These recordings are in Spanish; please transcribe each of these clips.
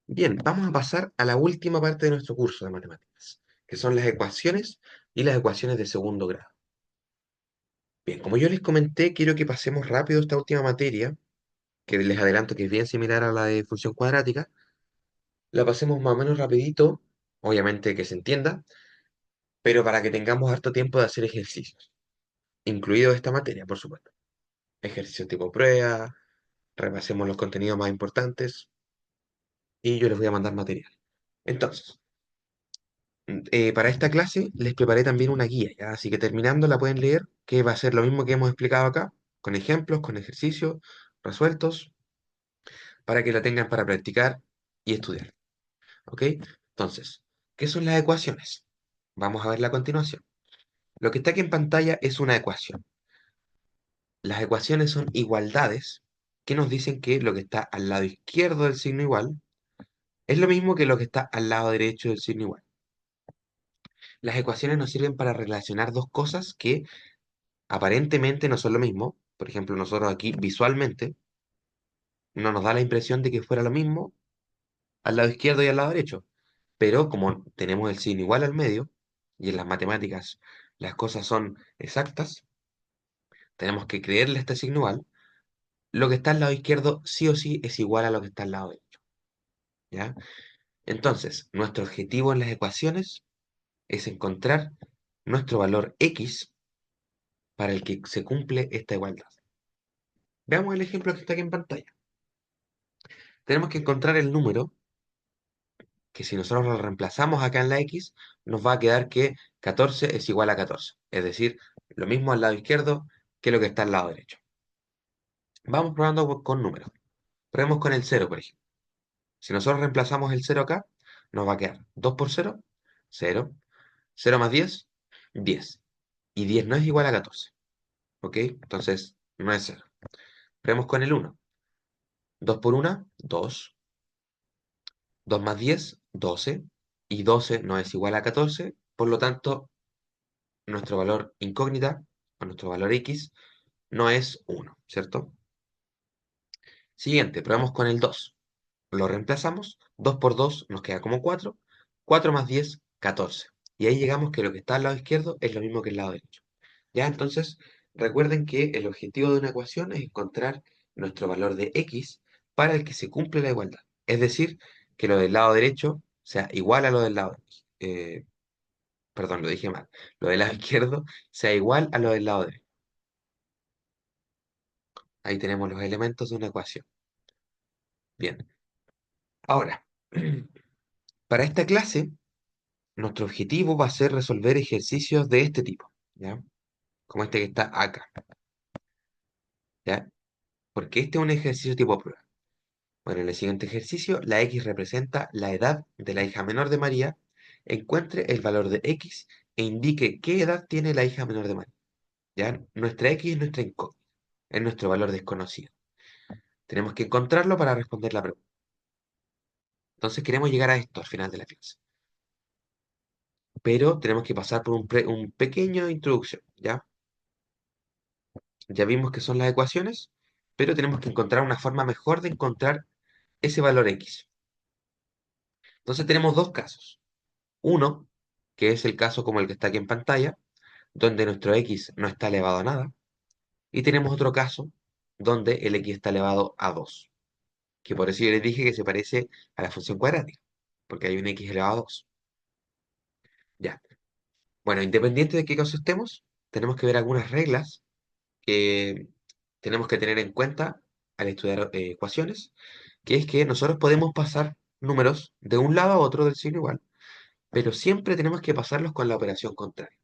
Bien, vamos a pasar a la última parte de nuestro curso de matemáticas, que son las ecuaciones y las ecuaciones de segundo grado. Bien, como yo les comenté, quiero que pasemos rápido esta última materia, que les adelanto que es bien similar a la de función cuadrática. La pasemos más o menos rapidito, obviamente que se entienda, pero para que tengamos harto tiempo de hacer ejercicios, incluido esta materia, por supuesto. Ejercicios tipo prueba, repasemos los contenidos más importantes y yo les voy a mandar material. Entonces, para esta clase les preparé también una guía, ¿ya? Así que terminando la pueden leer, que va a ser lo mismo que hemos explicado acá, con ejemplos, con ejercicios resueltos, para que la tengan para practicar y estudiar. ¿Ok? Entonces, ¿qué son las ecuaciones? Vamos a verla a continuación. Lo que está aquí en pantalla es una ecuación. Las ecuaciones son igualdades que nos dicen que lo que está al lado izquierdo del signo igual es lo mismo que lo que está al lado derecho del signo igual. Las ecuaciones nos sirven para relacionar dos cosas que aparentemente no son lo mismo. Por ejemplo, nosotros aquí visualmente no nos da la impresión de que fuera lo mismo al lado izquierdo y al lado derecho. Pero como tenemos el signo igual al medio, y en las matemáticas las cosas son exactas, tenemos que creerle a este signo igual, lo que está al lado izquierdo sí o sí es igual a lo que está al lado derecho. ¿Ya? Entonces, nuestro objetivo en las ecuaciones es encontrar nuestro valor x para el que se cumple esta igualdad. Veamos el ejemplo que está aquí en pantalla. Tenemos que encontrar el número que si nosotros lo reemplazamos acá en la x, nos va a quedar que 14 es igual a 14. Es decir, lo mismo al lado izquierdo que lo que está al lado derecho. Vamos probando con números. Probemos con el cero, por ejemplo. Si nosotros reemplazamos el cero acá, nos va a quedar 2 por cero, 0. 0 más 10, 10. Y 10 no es igual a 14. ¿Ok? Entonces, no es cero. Probemos con el uno. 2 por 1, 2. 2 más 10, 12. Y 12 no es igual a 14. Por lo tanto, nuestro valor incógnita, o nuestro valor x, no es 1, ¿cierto? Siguiente, probamos con el 2. Lo reemplazamos, 2 por 2 nos queda como 4, 4 más 10, 14. Y ahí llegamos que lo que está al lado izquierdo es lo mismo que el lado derecho. Ya, entonces, recuerden que el objetivo de una ecuación es encontrar nuestro valor de x para el que se cumple la igualdad. Es decir, que lo del lado derecho sea igual a lo del lado, perdón, lo dije mal, lo del lado izquierdo sea igual a lo del lado derecho. Ahí tenemos los elementos de una ecuación. Bien, ahora, para esta clase, nuestro objetivo va a ser resolver ejercicios de este tipo, ¿ya? Como este que está acá, ¿ya? Porque este es un ejercicio tipo prueba. Bueno, en el siguiente ejercicio, la x representa la edad de la hija menor de María. Encuentre el valor de x e indique qué edad tiene la hija menor de María, ¿ya? Nuestra x es nuestra incógnita, es nuestro valor desconocido. Tenemos que encontrarlo para responder la pregunta. Entonces queremos llegar a esto al final de la clase. Pero tenemos que pasar por un pequeño introducción, ¿ya? Ya vimos que son las ecuaciones, pero tenemos que encontrar una forma mejor de encontrar ese valor x. Entonces tenemos dos casos. Uno, que es el caso como el que está aquí en pantalla, donde nuestro x no está elevado a nada. Y tenemos otro caso, donde el x está elevado a 2, que por eso yo les dije que se parece a la función cuadrática, porque hay un x elevado a 2. Ya. Bueno, independiente de qué caso estemos, tenemos que ver algunas reglas que tenemos que tener en cuenta al estudiar ecuaciones, que es que nosotros podemos pasar números de un lado a otro del signo igual, pero siempre tenemos que pasarlos con la operación contraria.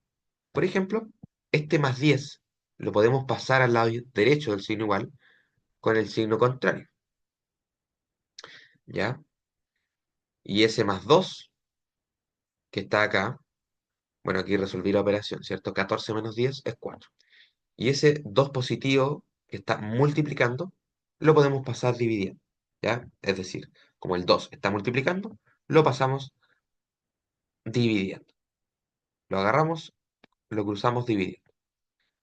Por ejemplo, este más 10 lo podemos pasar al lado derecho del signo igual con el signo contrario, ¿ya? Y ese más 2 que está acá, bueno, aquí resolví la operación, ¿cierto? 14 menos 10 es 4. Y ese 2 positivo que está multiplicando, lo podemos pasar dividiendo, ¿ya? Es decir, como el 2 está multiplicando, lo pasamos dividiendo. Lo agarramos, lo cruzamos dividiendo.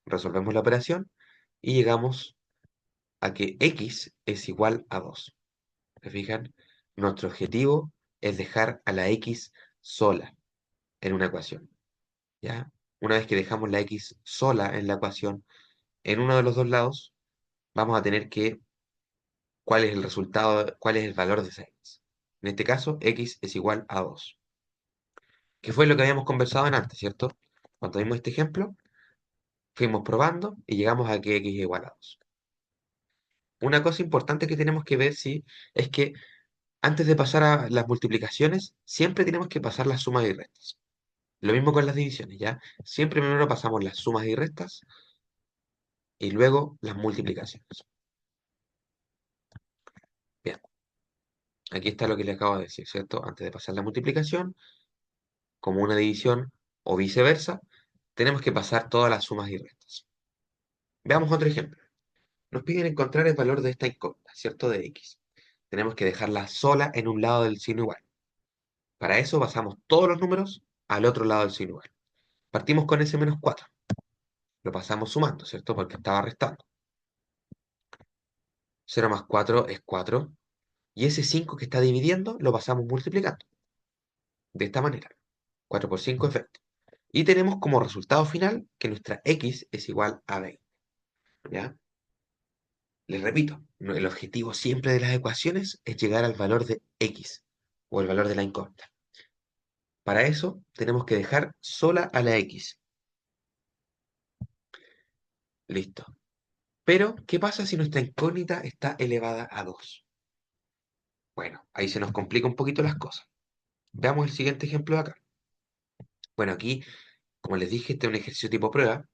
Resolvemos la operación y llegamos a que x es igual a 2. ¿Se fijan? Nuestro objetivo es dejar a la x sola en una ecuación, ¿ya? Una vez que dejamos la x sola en la ecuación, en uno de los dos lados, vamos a tener que, ¿cuál es el resultado, cuál es el valor de esa x? En este caso, x es igual a 2, que fue lo que habíamos conversado en antes, ¿cierto? Cuando vimos este ejemplo, fuimos probando y llegamos a que x es igual a 2. Una cosa importante que tenemos que ver, sí, es que antes de pasar a las multiplicaciones, siempre tenemos que pasar las sumas y restas. Lo mismo con las divisiones, ¿ya? Siempre primero pasamos las sumas y restas y luego las multiplicaciones. Bien, aquí está lo que le acabo de decir, ¿cierto? Antes de pasar la multiplicación, como una división o viceversa, tenemos que pasar todas las sumas y restas. Veamos otro ejemplo. Nos piden encontrar el valor de esta incógnita, ¿cierto? De x. Tenemos que dejarla sola en un lado del signo igual. Para eso pasamos todos los números al otro lado del signo igual. Partimos con ese menos 4. Lo pasamos sumando, ¿cierto? Porque estaba restando. 0 más 4 es 4. Y ese 5 que está dividiendo lo pasamos multiplicando. De esta manera. 4 por 5 es 20. Y tenemos como resultado final que nuestra x es igual a 20. ¿Ya? Les repito, el objetivo siempre de las ecuaciones es llegar al valor de x, o el valor de la incógnita. Para eso tenemos que dejar sola a la x. Listo. Pero, ¿qué pasa si nuestra incógnita está elevada a 2? Bueno, ahí se nos complica un poquito las cosas. Veamos el siguiente ejemplo de acá. Bueno, aquí, como les dije, este es un ejercicio tipo prueba.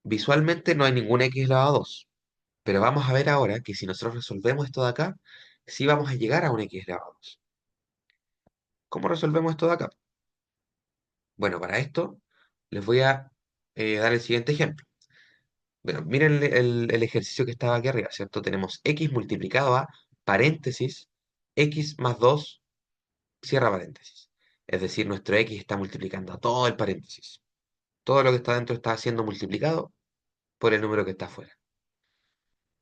Visualmente no hay ningún x elevado a 2. Pero vamos a ver ahora que si nosotros resolvemos esto de acá, sí vamos a llegar a un x elevado a 2. ¿Cómo resolvemos esto de acá? Bueno, para esto les voy a dar el siguiente ejemplo. Bueno, miren el ejercicio que estaba aquí arriba, ¿cierto? Tenemos x multiplicado a paréntesis, x más 2 cierra paréntesis. Es decir, nuestro x está multiplicando a todo el paréntesis. Todo lo que está dentro está siendo multiplicado por el número que está afuera.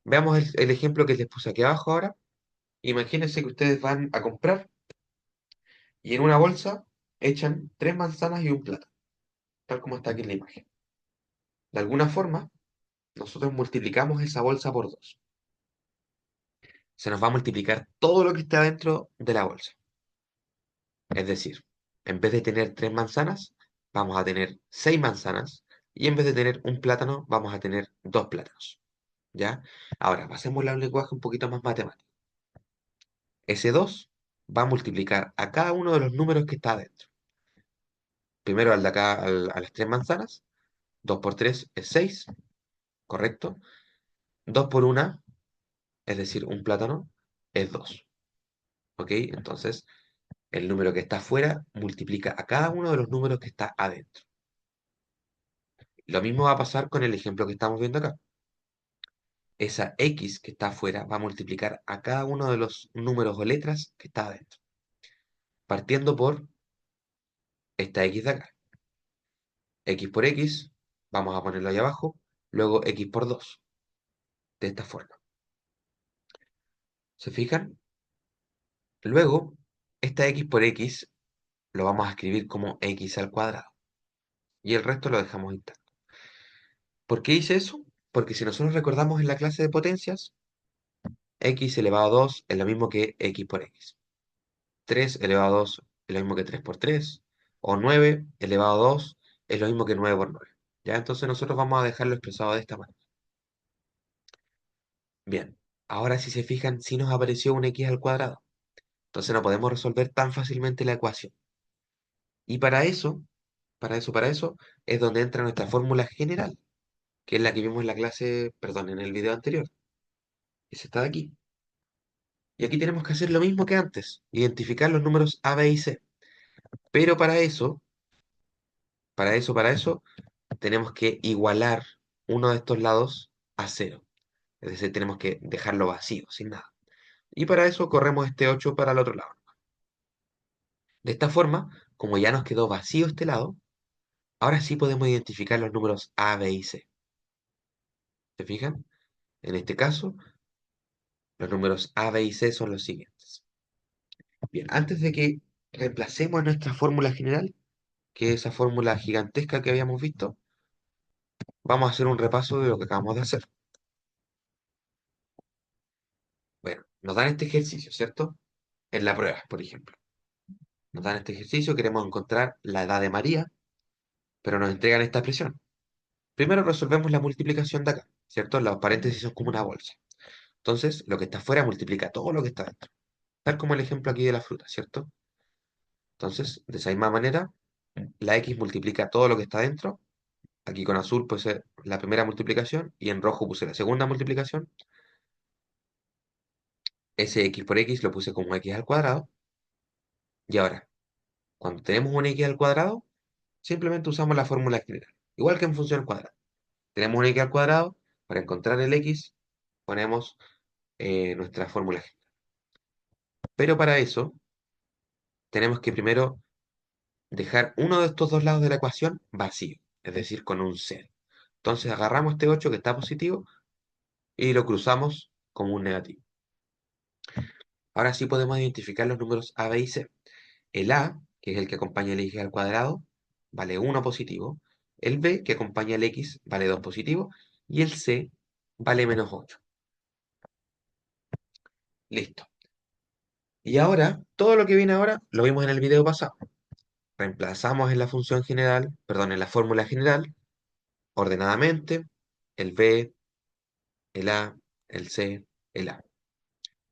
Veamos el ejemplo que les puse aquí abajo ahora. Imagínense que ustedes van a comprar y en una bolsa echan 3 manzanas y un plátano, tal como está aquí en la imagen. De alguna forma, nosotros multiplicamos esa bolsa por 2. Se nos va a multiplicar todo lo que está dentro de la bolsa. Es decir, en vez de tener 3 manzanas, vamos a tener 6 manzanas, y en vez de tener un plátano, vamos a tener 2 plátanos. ¿Ya? Ahora, pasémosle a un lenguaje un poquito más matemático. Ese 2 va a multiplicar a cada uno de los números que está adentro. Primero al de acá, a las 3 manzanas. 2 por 3 es 6, ¿correcto? 2 por 1, es decir, un plátano, es 2. ¿Ok? Entonces, el número que está afuera multiplica a cada uno de los números que está adentro. Lo mismo va a pasar con el ejemplo que estamos viendo acá. Esa x que está afuera va a multiplicar a cada uno de los números o letras que está adentro. Partiendo por esta x de acá. X por x, vamos a ponerlo ahí abajo, luego x por 2, de esta forma. ¿Se fijan? Luego, esta x por x lo vamos a escribir como x al cuadrado, y el resto lo dejamos intacto. ¿Por qué hice eso? Porque si nosotros recordamos en la clase de potencias, x elevado a 2 es lo mismo que x por x. 3 elevado a 2 es lo mismo que 3 por 3, o 9 elevado a 2 es lo mismo que 9 por 9. ¿Ya? Entonces nosotros vamos a dejarlo expresado de esta manera. Bien, ahora si se fijan, sí nos apareció un x al cuadrado. Entonces no podemos resolver tan fácilmente la ecuación. Y para eso, es donde entra nuestra fórmula general, que es la que vimos en la clase, perdón, en el video anterior. Esa está de aquí. Y aquí tenemos que hacer lo mismo que antes, identificar los números A, B y C. Pero para eso, tenemos que igualar uno de estos lados a cero. Es decir, tenemos que dejarlo vacío, sin nada. Y para eso corremos este 8 para el otro lado. De esta forma, como ya nos quedó vacío este lado, ahora sí podemos identificar los números A, B y C. ¿Se fijan? En este caso, los números A, B y C son los siguientes. Bien, antes de que reemplacemos nuestra fórmula general, que es esa fórmula gigantesca que habíamos visto, vamos a hacer un repaso de lo que acabamos de hacer. Bueno, nos dan este ejercicio, ¿cierto? En la prueba, por ejemplo. Nos dan este ejercicio, queremos encontrar la edad de María, pero nos entregan esta expresión. Primero resolvemos la multiplicación de acá, ¿cierto? Los paréntesis son como una bolsa. Entonces, lo que está afuera multiplica todo lo que está dentro. Tal como el ejemplo aquí de la fruta, ¿cierto? Entonces, de esa misma manera, la x multiplica todo lo que está dentro. Aquí con azul puse la primera multiplicación y en rojo puse la segunda multiplicación. Ese x por x lo puse como x al cuadrado. Y ahora, cuando tenemos un x al cuadrado, simplemente usamos la fórmula general. Igual que en función cuadrada. Tenemos un x al cuadrado, para encontrar el x ponemos nuestra fórmula general. Pero para eso, tenemos que primero dejar uno de estos dos lados de la ecuación vacío, es decir, con un cero. Entonces agarramos este 8 que está positivo y lo cruzamos como un negativo. Ahora sí podemos identificar los números a, b y c. El a, que es el que acompaña el x al cuadrado, vale 1 positivo. El b, que acompaña el x, vale 2 positivo. Y el c vale -8. Listo. Y ahora, todo lo que viene ahora, lo vimos en el video pasado. Reemplazamos en la función general, perdón, en la fórmula general, ordenadamente, el b, el A, el C, el A.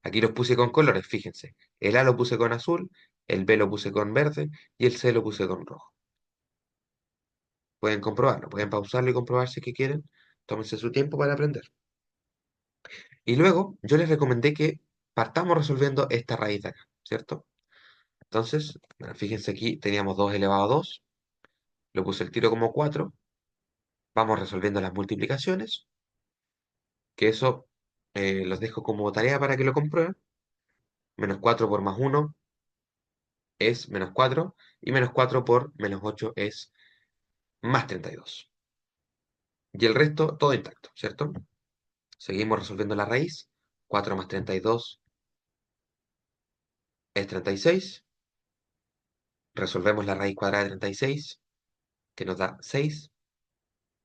Aquí los puse con colores, fíjense. El A lo puse con azul, el B lo puse con verde y el C lo puse con rojo. Pueden comprobarlo, pueden pausarlo y comprobar si es que quieren. Tómense su tiempo para aprender. Y luego yo les recomendé que partamos resolviendo esta raíz de acá, ¿cierto? Entonces, bueno, fíjense aquí, teníamos 2 elevado a 2, lo puse el tiro como 4, vamos resolviendo las multiplicaciones, que eso los dejo como tarea para que lo comprueben. -4 por +1 es -4 y -4 por -8 es +32. Y el resto todo intacto, ¿cierto? Seguimos resolviendo la raíz. 4 más 32 es 36. Resolvemos la raíz cuadrada de 36, que nos da 6.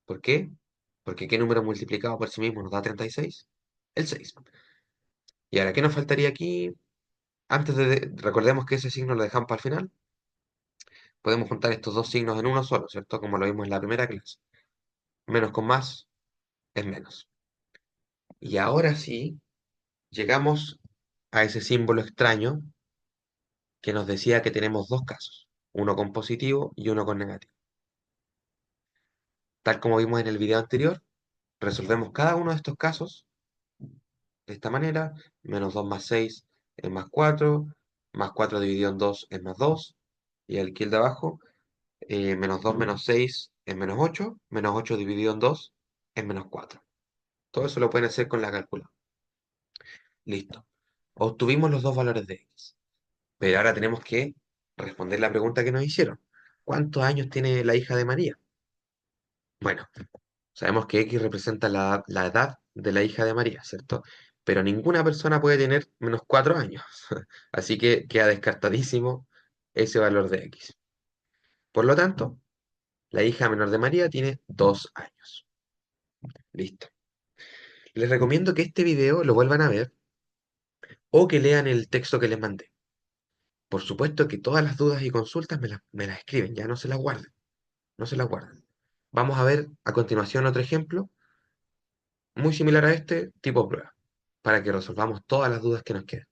¿Por qué? Porque ¿qué número multiplicado por sí mismo nos da 36? El 6. ¿Y ahora qué nos faltaría aquí? Recordemos que ese signo lo dejamos para el final. Podemos juntar estos dos signos en uno solo, ¿cierto? Como lo vimos en la primera clase. Menos con más es menos. Y ahora sí, llegamos a ese símbolo extraño que nos decía que tenemos dos casos, uno con positivo y uno con negativo. Tal como vimos en el video anterior, resolvemos cada uno de estos casos de esta manera. -2 más 6 es +4, +4 dividido en 2 es +2, y aquí el de abajo, -2 menos 6 es -8, -8 dividido en 2 es -4. Todo eso lo pueden hacer con la calculadora. Listo. Obtuvimos los dos valores de x. Pero ahora tenemos que responder la pregunta que nos hicieron. ¿Cuántos años tiene la hija de María? Bueno, sabemos que X representa la edad de la hija de María, ¿cierto? Pero ninguna persona puede tener -4 años. Así que queda descartadísimo ese valor de X. Por lo tanto, la hija menor de María tiene 2 años. Listo. Les recomiendo que este video lo vuelvan a ver o que lean el texto que les mandé. Por supuesto que todas las dudas y consultas me las escriben, ya no se las guarden. No se las guarden. Vamos a ver a continuación otro ejemplo muy similar a este tipo de prueba, para que resolvamos todas las dudas que nos quedan.